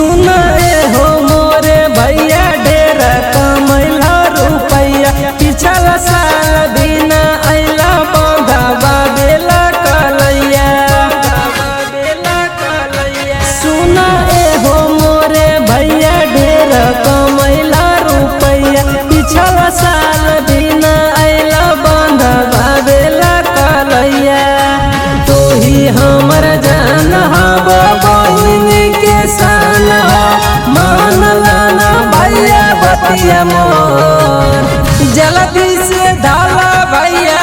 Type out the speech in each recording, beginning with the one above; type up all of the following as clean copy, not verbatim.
सुना हो मोरे भैया ढेर कमैला रुपैया पिछला साल बिना अइला बंधवा बेला कलैया। सुना हो मोरे भैया ढेर कमैला रुपैया पिछला साल बिना अइला बंधवा बेला कलैया। तू ही हमर जान हब बहिन के सान मान लाना भैया बतिया मोर। जल्दी से डाला भैया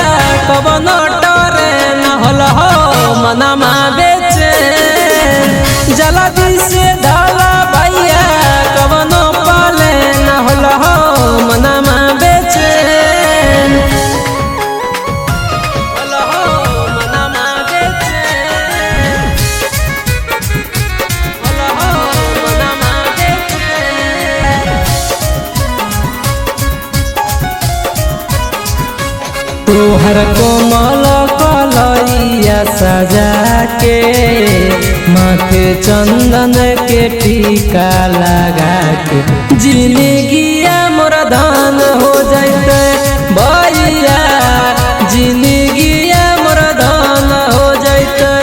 कबनो टरे न होल हो मनमा बेचे। जल्दी से डाला भैया कबनो पाले न होल हो मनमा बेचे। तोहर कोमल कलैया सजा के माथे चंदन के टीका लगा के जिंदगिया मोर धान हो जाते भैया। जिंदगिया मोर धान हो जाते।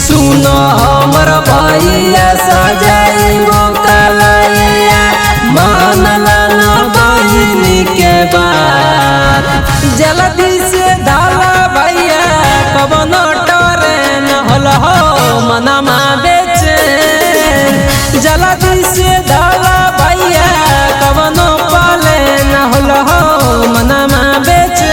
सुनो हमर भैया सजाइबो कलैया मान लाना बहिन के बात। जल्दी से डाला भैया कबनो टरे न होल हो मनमा बेचे। जल्दी से डाला भैया कबनो पाले न होल हो मनमा बेचे।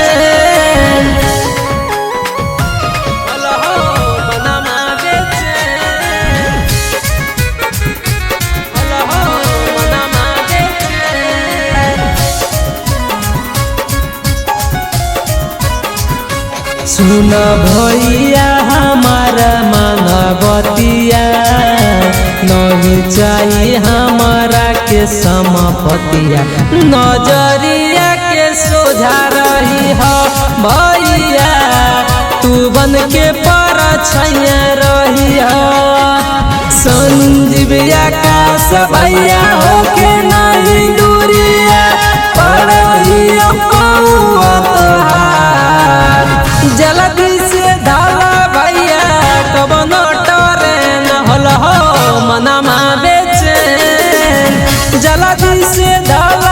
सुन भैया हमारा मानवतिया नहीं चाहिए हमारा के समपतिया। नजरिया के सोझा रही हो भैया तू बन के परछाइया रही हो। संजीविया का भैया हो के नहीं दूरिया पड़िया पौआ तोहार। जल्दी से डाला भैया कबनो टरे न होल हो मनमा बेचे। जल्दी से डाला